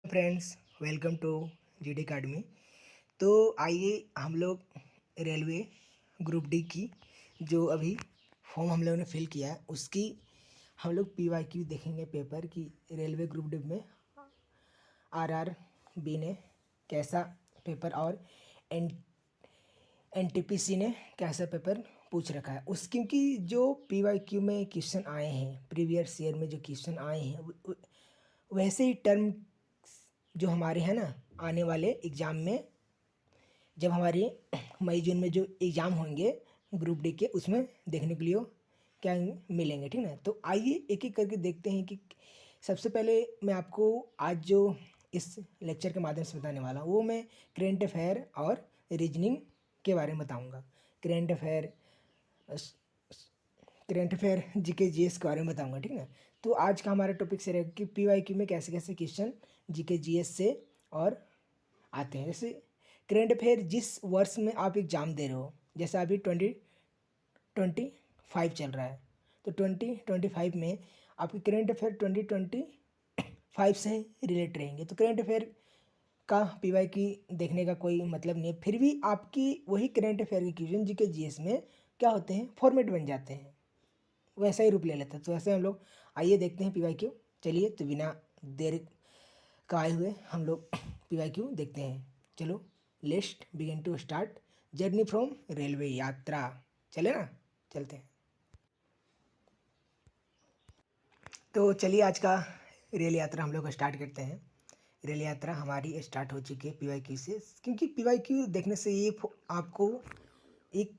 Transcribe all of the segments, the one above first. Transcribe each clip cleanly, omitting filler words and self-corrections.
Friends, welcome to GD academy. तो आइए हम लोग रेलवे ग्रुप डी की जो अभी फॉर्म हम लोगों ने फिल किया है उसकी हम लोग पीवाईक्यू देखेंगे पेपर की रेलवे ग्रुप डी में आरआरबी ने कैसा पेपर और एन एनटीपीसी ने कैसा पेपर पूछ रखा है उस क्योंकि जो पीवाईक्यू में क्वेश्चन आए हैं प्रीवियस ईयर में जो क्वेश्चन आए हैं वैसे ही टर्म जो हमारे हैं ना आने वाले एग्ज़ाम में जब हमारे मई जून में जो एग्ज़ाम होंगे ग्रुप डी के उसमें देखने के लिए क्या मिलेंगे, ठीक ना। तो आइए एक एक करके देखते हैं कि सबसे पहले मैं आपको आज जो इस लेक्चर के माध्यम से बताने वाला हूँ वो मैं करेंट अफेयर और रीजनिंग के बारे में बताऊँगा। करेंट अफेयर जीके जीएस के बारे में बताऊँगा, ठीक ना। तो आज का हमारा टॉपिक से रहेगा कि पीवाईक्यू में कैसे कैसे क्वेश्चन जीके जीएस से और आते हैं। जैसे करेंट अफेयर जिस वर्ष में आप एग्ज़ाम दे रहे हो, जैसे अभी 2025 चल रहा है तो 2025 में आपकी करेंट अफेयर 2025 से रिलेट रहेंगे। तो करेंट अफेयर का पीवाईक्यू देखने का कोई मतलब नहीं है, फिर भी आपकी वही करेंट अफेयर के क्वेश्चन जीके जीएस में क्या होते हैं, फॉर्मेट बन जाते हैं, वैसा ही रूप ले लेता है। तो ऐसे हम लोग आइए देखते हैं पीवाईक्यू। चलिए तो बिना देर का आए हुए हम लोग पीवाईक्यू देखते हैं। चलो let's begin to start journey from railway यात्रा। चले ना, चलते हैं। तो चलिए आज का रेल यात्रा हम लोग स्टार्ट करते हैं। रेल यात्रा हमारी स्टार्ट हो चुकी है पीवाईक्यू से, क्योंकि पीवाईक्यू देखने से ये आपको एक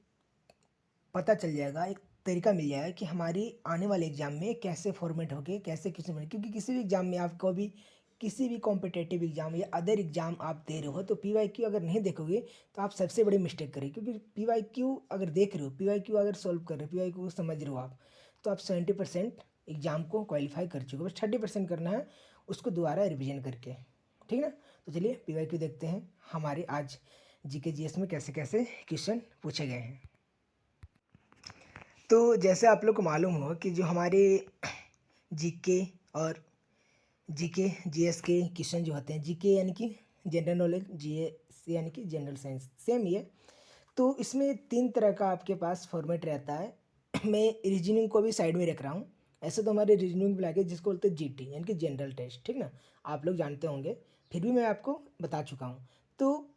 पता चल जाएगा, एक तरीका मिल जाएगा कि हमारी आने वाले एग्ज़ाम में कैसे फॉर्मेट होके कैसे क्वेश्चन बने। क्योंकि किसी भी एग्ज़ाम में आपको भी किसी भी कॉम्पिटेटिव एग्ज़ाम या अदर एग्ज़ाम आप दे रहे हो तो पीवाईक्यू अगर नहीं देखोगे तो आप सबसे बड़ी मिस्टेक करें। क्योंकि पीवाईक्यू अगर देख रहे हो, पीवाईक्यू अगर सॉल्व कर रहे हो, पीवाईक्यू को समझ रहे हो आप, तो आप 70% एग्ज़ाम को क्वालिफाई कर चुके हो। बस 30% करना है उसको दोबारा रिविजन करके, ठीक ना। तो चलिए पीवाईक्यू देखते हैं हमारे आज जीके जीएस में कैसे कैसे क्वेश्चन पूछे गए हैं। तो जैसे आप लोग को मालूम हो कि जो हमारे जीके और जीके जीएस के क्वेश्चन जो होते हैं, जीके यानी कि जनरल नॉलेज, जीएस यानी कि जनरल साइंस, सेम ही है। तो इसमें 3 तरह का आपके पास फॉर्मेट रहता है। मैं रीजनिंग को भी साइड में रख रहा हूँ। ऐसे तो हमारे रीजनिंग भी लगे जिसको बोलते हैं जीटी यानी कि जनरल टेस्ट, ठीक ना, आप लोग जानते होंगे, फिर भी मैं आपको बता चुका हूँ। तो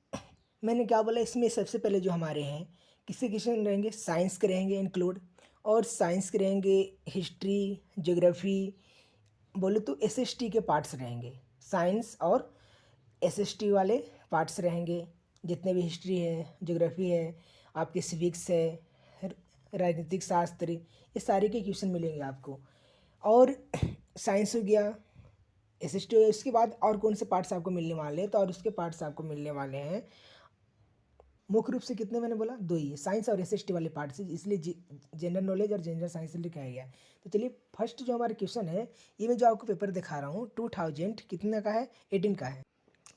मैंने क्या बोला, इसमें सबसे पहले जो हमारे हैं किसके क्वेश्चन रहेंगे, साइंस के रहेंगे इंक्लूड, और साइंस के रहेंगे हिस्ट्री, ज्योग्राफी, बोले तो एसएसटी के पार्ट्स रहेंगे। साइंस और एसएसटी वाले पार्ट्स रहेंगे, जितने भी हिस्ट्री है, ज्योग्राफी है, आपके सिविक्स है, राजनीतिक शास्त्र, ये सारे के क्वेश्चन मिलेंगे आपको। और साइंस हो गया, एसएसटी हो गया, उसके बाद और कौन से पार्ट्स आपको मिलने वाले हैं, तो और उसके पार्ट्स आपको मिलने वाले हैं मुख्य रूप से कितने, मैंने बोला 2 ही, साइंस और एसएसटी वाले पार्ट से, इसलिए जनरल नॉलेज और जनरल साइंस लिखा गया है। तो चलिए फर्स्ट जो हमारा क्वेश्चन है, ये मैं जो आपको पेपर दिखा रहा हूँ 2000 कितने का है, 18 का है,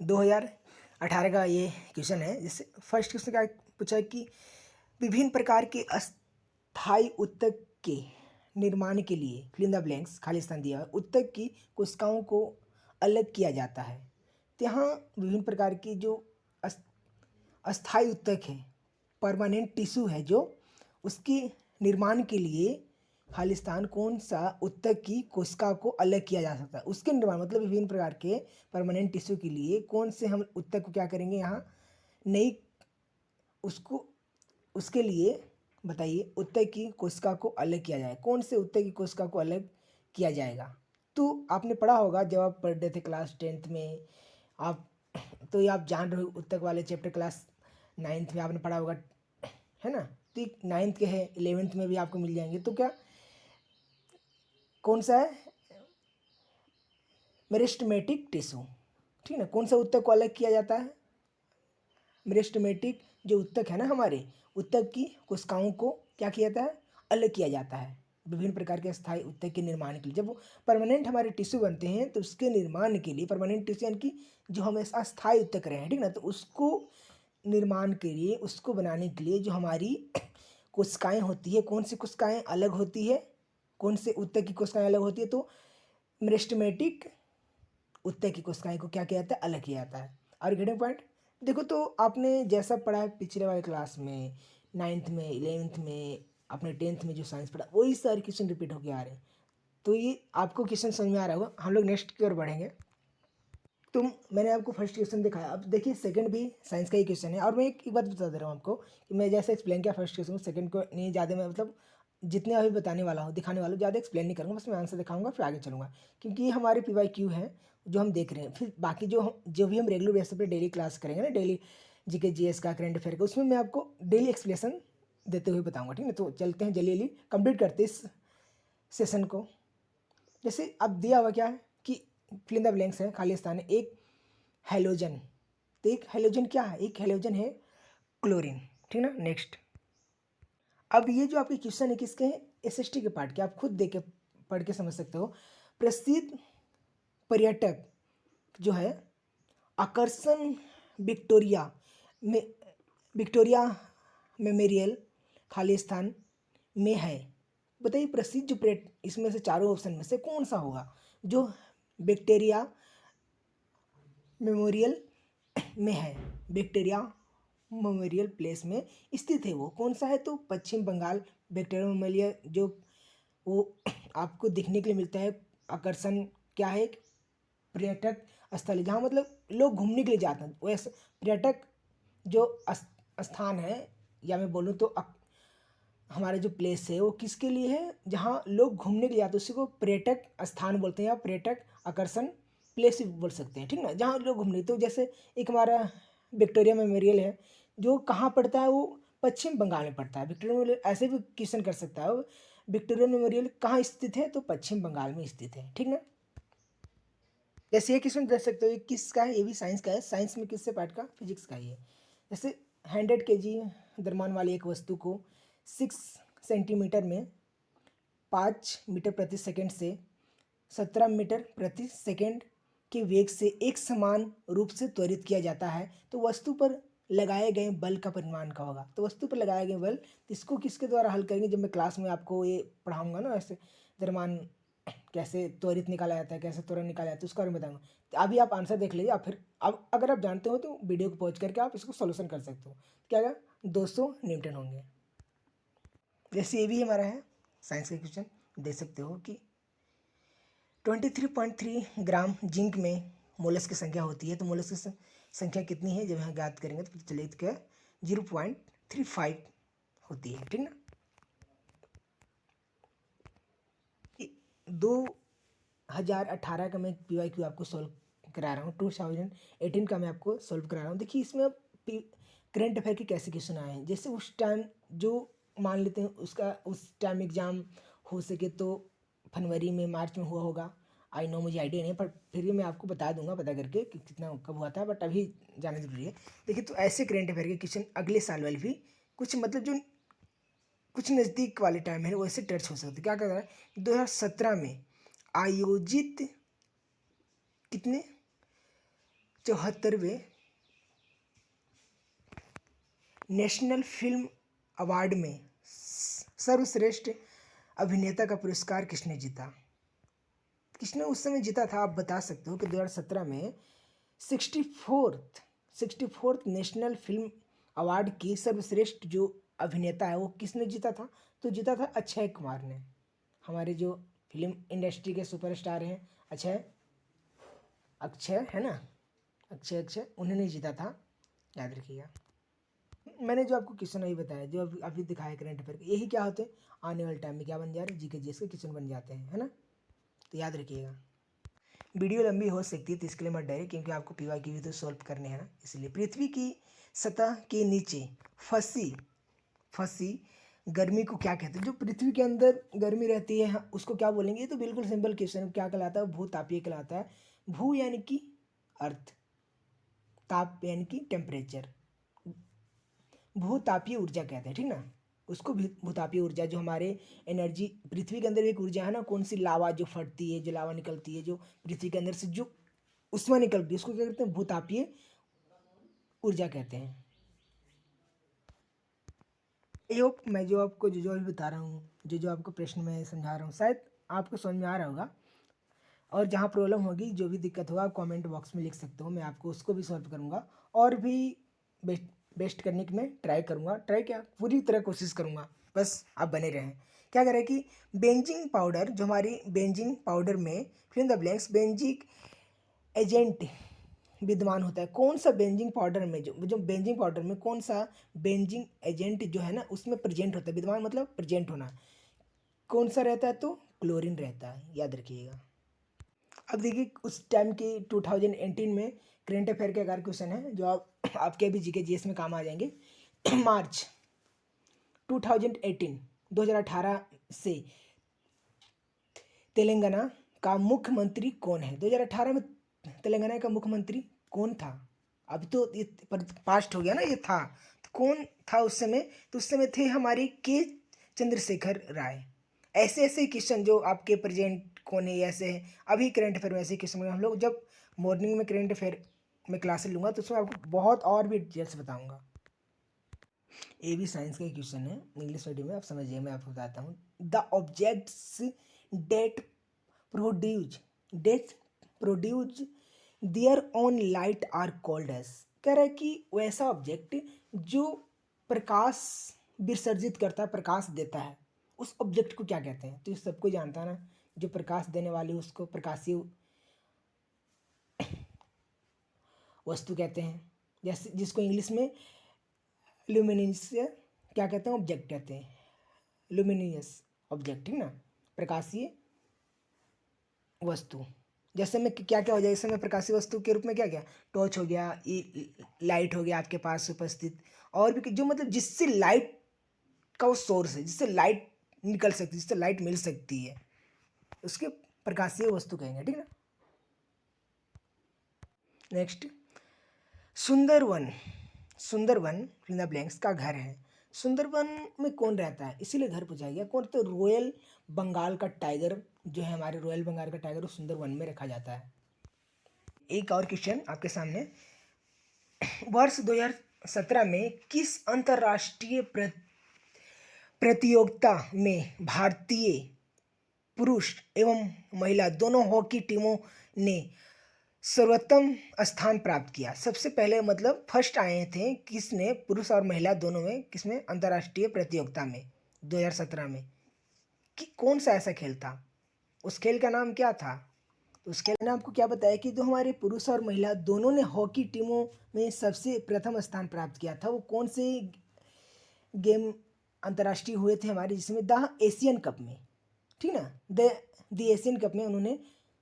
2018 का ये क्वेश्चन है। जिससे फर्स्ट क्वेश्चन क्या पूछा है कि विभिन्न प्रकार के अस्थायी उत्तक के निर्माण के लिए फिल इन द ब्लैंक्स, खाली स्थान दिया है, उत्तक की कोशिकाओं को अलग किया जाता है। तो यहाँ विभिन्न प्रकार की जो अस्थायी उत्तक है, परमानेंट टिश्यू है, जो उसके निर्माण के लिए खालिस्तान कौन सा उत्तक की कोशिका को अलग किया जा सकता है, उसके निर्माण मतलब विभिन्न प्रकार के परमानेंट टिश्यू के लिए कौन से हम उत्तक को क्या करेंगे यहाँ नई, उसको उसके लिए बताइए उत्तक की कोशिका को अलग किया जाए, कौन से उत्तक की कोशिका को अलग किया जाएगा। तो आपने पढ़ा होगा जब आप पढ़ रहे थे क्लास 10th में, आप तो ये आप जान रहे हो उत्तक वाले चैप्टर क्लास 9th में आपने पढ़ा होगा, है ना। तो 9th के है, 11th में भी आपको मिल जाएंगे। तो क्या कौन सा है, मेरिस्टेमेटिक टिश्यू, ठीक ना। कौन सा उत्तक को अलग किया जाता है, मेरिस्टेमेटिक जो उत्तक है ना, हमारे उत्तक की कोशिकाओं को क्या किया जाता है, अलग किया जाता है विभिन्न प्रकार के अस्थायी उत्तक के निर्माण के लिए। जब वो परमानेंट हमारे टिश्यू बनते हैं तो उसके निर्माण के लिए, परमानेंट टिश्यू यानी कि जो हमेशा अस्थायी उत्तक रहे हैं, ठीक ना, तो उसको निर्माण के लिए, उसको बनाने के लिए जो हमारी कोशिकाएं होती है, कौन सी कोशिकाएं अलग होती है, कौन से उत्तक की कोशिकाएं अलग होती है, तो मेरिस्टेमेटिक उत्तर की कोशिकाएं को क्या किया जाता है, अलग किया जाता है। और गेटिंग पॉइंट, देखो तो आपने जैसा पढ़ा है पिछले वाले क्लास में, 9th में, 11th में, अपने 10th में जो साइंस पढ़ा वही सारे क्वेश्चन रिपीट होके आ रहे हैं। तो ये आपको क्वेश्चन समझ में आ रहा होगा। हम लोग नेक्स्ट की ओर बढ़ेंगे। तो मैंने आपको फर्स्ट क्वेश्चन दिखाया, अब देखिए सेकंड भी साइंस का ही क्वेश्चन है। और मैं एक बात बता दे रहा हूँ आपको कि मैं जैसे एक्सप्लेन किया फर्स्ट क्वेश्चन, सेकंड को नहीं ज़्यादा मैं मतलब जितने अभी बताने वाला हूँ, दिखाने वाला हूँ, ज़्यादा एक्सप्लेन नहीं करूँगा, बस मैं आंसर दिखाऊंगा फिर आगे चलूँगा। क्योंकि ये हमारे PYQ है जो हम देख रहे हैं। फिर बाकी जो भी हम रेगुलर बेसिस पे डेली क्लास करेंगे ना, डेली GK GS का, करंट अफेयर का, उसमें मैं आपको डेली एक्सप्लेनेशन देते हुए बताऊँगा, ठीक है। तो चलते हैं जल्दी जल्दी कंप्लीट करते इस सेशन को। जैसे अब दिया हुआ क्या है कि फिल इन द ब्लैंक्स है, खाली स्थान है। एक हेलोजन, तो एक हेलोजन क्या है, एक हेलोजन है क्लोरीन, ठीक ना। नेक्स्ट, अब ये जो आपके क्वेश्चन है किसके हैं, SST के पार्ट के, आप खुद देख के पढ़ के समझ सकते हो। प्रसिद्ध पर्यटक जो है आकर्षण विक्टोरिया में, विक्टोरिया मेमोरियल खाली स्थान में है। बताइए प्रसिद्ध जो पर्यटक, इसमें से चारों ऑप्शन में से कौन सा होगा जो विक्टोरिया मेमोरियल में है, विक्टोरिया मेमोरियल प्लेस में स्थित है। वो कौन सा है, तो पश्चिम बंगाल विक्टोरिया मेमोरियल, जो वो आपको दिखने के लिए मिलता है। आकर्षण क्या है, एक पर्यटक स्थल है जहाँ मतलब लोग घूमने के लिए जाते हैं। वैसे पर्यटक जो स्थान है, या मैं बोलूँ तो हमारे जो प्लेस है वो किसके लिए है, जहाँ लोग घूमने के लिए जाते हैं, उसी को पर्यटक स्थान बोलते हैं या पर्यटक आकर्षण प्लेस भी बोल सकते हैं, ठीक ना, जहाँ लोग घूमने। तो जैसे एक हमारा विक्टोरिया मेमोरियल है जो कहाँ पड़ता है, वो पश्चिम बंगाल में पड़ता है। विक्टोरिया मेमोरियल ऐसे भी क्वेश्चन कर सकता है, वो विक्टोरिया मेमोरियल कहाँ स्थित है, तो पश्चिम बंगाल में स्थित है, ठीक ना। जैसे ये क्वेश्चन दे सकते हो, ये किसका है, ये भी साइंस का है। साइंस में किससे पार्ट का, फिजिक्स का ही है। जैसे 100 kg द्रव्यमान वाली एक वस्तु को 6 सेंटीमीटर में 5 मीटर प्रति सेकंड से 17 मीटर प्रति सेकंड के वेग से एक समान रूप से त्वरित किया जाता है, तो वस्तु पर लगाए गए बल का परिमाण क्या होगा। तो वस्तु पर लगाए गए बल, इसको किसके द्वारा हल करेंगे, जब मैं क्लास में आपको ये पढ़ाऊंगा ना, ऐसे द्रव्यमान कैसे त्वरित निकाला जाता है, कैसे त्वरण निकाला जाता है, उसके बारे में बताऊंगा। तो अभी आप आंसर देख लीजिए, फिर अब अगर आप जानते हो तो वीडियो को पॉज करके आप इसको सोल्यूशन कर सकते हो। क्या होगा, 200 न्यूटन होंगे। जैसे ये भी हमारा है साइंस का क्वेश्चन, देख सकते हो कि 23.3 ग्राम जिंक में मोलस की संख्या होती है। तो मोलस की संख्या कितनी है, जब यहाँ ज्ञात करेंगे तो पता चलेगा क्या, 0.35 होती है, ठीक ना। 2018 का मैं PYQ आपको सॉल्व करा रहा हूँ, 2018 का मैं आपको सॉल्व करा रहा हूँ। देखिए इसमें करंट अफेयर के कैसे क्वेश्चन आए हैं। जैसे उस टाइम जो मान लेते हैं उसका, उस टाइम एग्ज़ाम हो सके तो फरवरी में, मार्च में हुआ होगा। आई नो, मुझे आइडिया नहीं, पर फिर भी मैं आपको बता दूंगा पता करके कि कितना कब हुआ था, बट अभी जाना जरूरी है। देखिए तो ऐसे करंट अफेयर के क्वेश्चन अगले साल वाले भी कुछ मतलब जो कुछ नज़दीक वाले टाइम है वैसे टच हो सकते। क्या कर रहा है, 2017 में आयोजित कितने 74वें नेशनल फिल्म अवार्ड में सर्वश्रेष्ठ अभिनेता का पुरस्कार किसने जीता, किसने उस समय जीता था। आप बता सकते हो कि 2017 में 64th नेशनल फिल्म अवार्ड की सर्वश्रेष्ठ जो अभिनेता है वो किसने जीता था, तो जीता था अक्षय कुमार ने। हमारे जो फिल्म इंडस्ट्री के सुपरस्टार हैं अक्षय, अक्षय है ना, अक्षय उन्होंने जीता था, याद रखिएगा। मैंने जो आपको क्वेश्चन अभी बताया, जो अभी दिखाया करंट अफेयर, यही क्या होते हैं आने वाले टाइम में क्या बन जा रहे हैं, GK GS के क्वेश्चन बन जाते हैं, है ना। तो याद रखिएगा। वीडियो लंबी हो सकती है तो इसके लिए मत डरे, क्योंकि आपको PYQ भी तो सॉल्व करने हैं ना, इसलिए। पृथ्वी की सतह के नीचे फंसी फंसी गर्मी को क्या कहते हैं, जो पृथ्वी के अंदर गर्मी रहती है उसको क्या बोलेंगे। ये तो बिल्कुल सिंपल क्वेश्चन है, क्या कहलाता है, भूतापीय कहलाता है। भू यानी कि अर्थ, ताप यानी कि टेम्परेचर, भूतापीय ऊर्जा कहते हैं, ठीक ना। उसको भी भूतापीय ऊर्जा, जो हमारे एनर्जी पृथ्वी के अंदर एक ऊर्जा है ना, कौन सी, लावा जो फटती है, जो लावा निकलती है, जो पृथ्वी के अंदर से जो उष्मा निकलती है, उसको क्या कहते हैं, भूतापीय ऊर्जा कहते हैं। ये मैं जो आपको जो अभी बता रहा हूँ, जो आपको प्रश्न में समझा रहा हूँ, शायद आपको समझ में आ रहा होगा। और जहाँ प्रॉब्लम होगी, जो भी दिक्कत होगा, आप कमेंट बॉक्स में लिख सकते हो, मैं आपको उसको भी सॉल्व करूँगा और भी बेस्ट बेस्ट करने की मैं ट्राई करूँगा। ट्राई क्या, पूरी तरह कोशिश करूँगा, बस आप बने रहें। क्या करें कि बेंजिंग पाउडर, जो हमारी बेंजिंग पाउडर में fill in the blanks bleaching agent विद्यमान होता है। कौन सा बेंजिंग पाउडर में, जो बेंजिंग पाउडर में कौन सा बेंजिंग एजेंट जो है ना उसमें प्रेजेंट होता है, विद्यमान मतलब प्रेजेंट होना, कौन सा रहता है, तो क्लोरीन रहता है, याद रखिएगा। अब देखिए उस टाइम के 2018 में करेंट अफेयर के अगर क्वेश्चन है जो आपके भी जीके जीएस में काम आ जाएंगे। मार्च 2018 2018 से तेलंगाना का मुख्यमंत्री कौन है? 2018 में तेलंगाना का मुख्यमंत्री कौन था? अब तो ये पास्ट हो गया ना, ये था तो कौन था उस समय? तो उस समय थे हमारे के चंद्रशेखर राय। ऐसे ऐसे क्वेश्चन जो आपके प्रेजेंट कौन है, ऐसे है अभी करंट अफेयर में ऐसे क्वेश्चन हम लोग जब मॉर्निंग में करंट अफेयर में क्लासेस लूँगा तो उसमें आपको बहुत और भी डिटेल्स बताऊँगा। ये भी साइंस का क्वेश्चन है, इंग्लिश मीडियम में, आप समझिए, मैं आपको बताता हूँ। The objects that produce that produce their own light are called as. कह रहा है कि वैसा ऑब्जेक्ट जो प्रकाश विसर्जित करता है, प्रकाश देता है, उस ऑब्जेक्ट को क्या कहते हैं? तो ये सबको जानता है ना, जो प्रकाश देने वाली उसको प्रकाशीय वस्तु कहते हैं, जैसे जिसको इंग्लिश में ल्यूमिनियस क्या कहते हैं, ऑब्जेक्ट कहते हैं, ल्यूमिनियस ऑब्जेक्ट, है ना, प्रकाशीय वस्तु। जैसे में क्या क्या हो जाए, इस समय प्रकाशीय वस्तु के रूप में क्या क्या, टॉर्च हो गया, लाइट हो गया आपके पास उपस्थित, और भी जो मतलब जिससे लाइट का वो सोर्स है, जिससे लाइट निकल सकती है, जिससे लाइट मिल सकती है, उसके प्रकाशीय वस्तु कहेंगे, ठीक है। Next, Sundarban, Sundarban fill in the blanks का घर है। सुंदरवन में कौन रहता है, इसीलिए घर पूछा गया कौन? तो रॉयल बंगाल का टाइगर जो है, हमारे रॉयल बंगाल का टाइगर, वो सुंदरवन में रखा जाता है। एक और क्वेश्चन आपके सामने, वर्ष 2017 में किस अंतर्राष्ट्रीय प्रतियोगिता में भारतीय पुरुष एवं महिला दोनों हॉकी टीमों ने सर्वोत्तम स्थान प्राप्त किया? सबसे पहले मतलब फर्स्ट आए थे किसने, पुरुष और महिला दोनों में, किसमें, अंतर्राष्ट्रीय प्रतियोगिता में 2017 में। कि कौन सा ऐसा खेल था, उस खेल का नाम क्या था? तो उस खेल ने आपको क्या बताया कि जो हमारे पुरुष और महिला दोनों ने हॉकी टीमों में सबसे प्रथम स्थान प्राप्त किया था, वो कौन से गेम अंतर्राष्ट्रीय हुए थे हमारे, जिसमें द एशियन कप में, ठीक ना, द एशियन कप में उन्होंने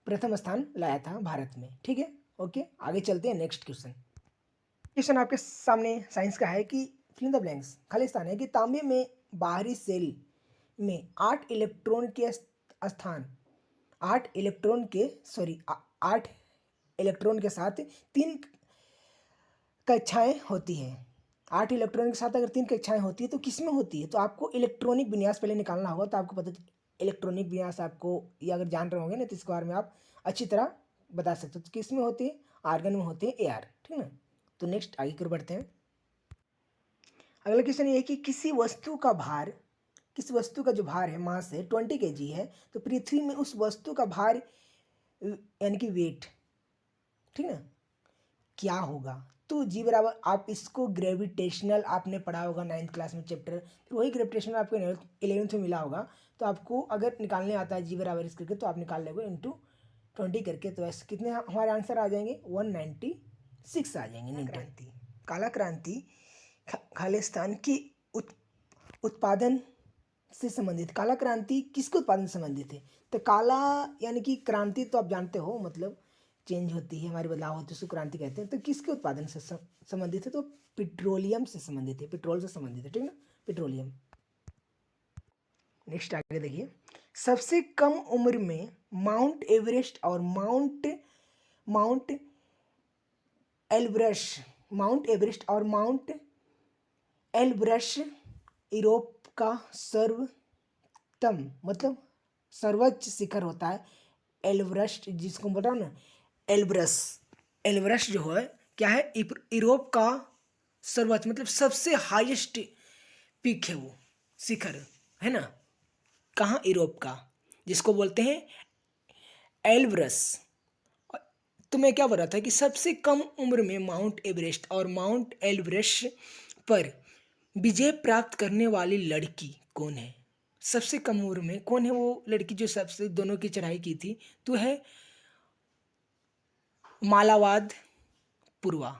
प्रथम स्थान लाया था भारत में, ठीक है। ओके, आगे चलते हैं। नेक्स्ट क्वेश्चन, क्वेश्चन आपके सामने साइंस का है कि फिल इन द ब्लैंक्स, खाली स्थान है कि तांबे में बाहरी सेल में 8 इलेक्ट्रॉन के स्थान 8 इलेक्ट्रॉन के 8 इलेक्ट्रॉन के साथ 3 कक्षाएं होती है। 8 इलेक्ट्रॉन के साथ अगर 3 कक्षाएं होती है तो किस में होती है? तो आपको इलेक्ट्रॉनिक विन्यास पहले निकालना होगा, तो आपको पता, इलेक्ट्रॉनिक विन्यास आपको ये अगर जान रहे होंगे ना तो इसके बारे में आप अच्छी तरह बता सकते हो। तो किस में होती है? आर्गन में होती है, एआर, ठीक है ना। तो नेक्स्ट आगे कर बढ़ते हैं। अगला क्वेश्चन ये है कि किसी वस्तु का भार, किस वस्तु का जो भार है, मास है 20 kg है, तो पृथ्वी में उस वस्तु का भार यानी कि वेट, ठीक है, क्या होगा? तो जी बराबर, आप इसको ग्रेविटेशनल आपने पढ़ा होगा 9th क्लास में चैप्टर, फिर वही ग्रेविटेशनल आपको 11th में मिला होगा। तो आपको अगर निकालने आता है जी बराबर इस करके, तो आप निकाल लोगे इंटू 20 करके, तो ऐसे कितने हमारे आंसर आ जाएंगे? 196 आ जाएंगे। न्यूटन। काला क्रांति खालिस्तान की उत्पादन से संबंधित, काला क्रांति किसके उत्पादन से संबंधित है? तो काला यानी कि क्रांति तो आप जानते हो, मतलब चेंज होती है, हमारी बदलाव होती है, उसको क्रांति कहते हैं। तो किसके उत्पादन से संबंधित है? तो पेट्रोलियम से संबंधित है, पेट्रोल से संबंधित है, ठीक ना, पेट्रोलियम। नेक्स्ट आगे देखिए, सबसे कम उम्र में माउंट एवरेस्ट और माउंट एलब्रस यूरोप का सर्वोत्तम मतलब सर्वोच्च शिखर होता है एलब्रस्ट, जिसको बोल रहा हूँ ना, एलब्रस जो है क्या है, यूरोप का सर्वोच्च मतलब सबसे हाईएस्ट पीक है, वो शिखर है ना, कहाँ, यूरोप का, जिसको बोलते हैं एल्ब्रस। तो मैं क्या बोल रहा था कि सबसे कम उम्र में माउंट एवरेस्ट और माउंट एल्ब्रस पर विजय प्राप्त करने वाली लड़की कौन है? सबसे कम उम्र में कौन है वो लड़की जो सबसे दोनों की चढ़ाई की थी? तो है मालावाद पूर्वा।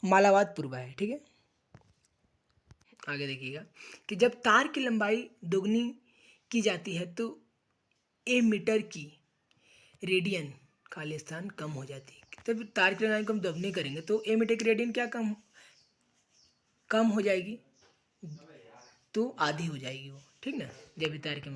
मालावाद पूर्वा है, ठीक है। आगे देखिएगा कि जब तार की लंबाई दोगुनी की जाती है तो ए मीटर की रेडियन खाली स्थान कम हो जाती है। तब तार की लंबाई को हम दोगुनी करेंगे तो ए मीटर की रेडियन क्या कम कम हो जाएगी, तो आधी हो जाएगी वो, ठीक ना, जब भी तार की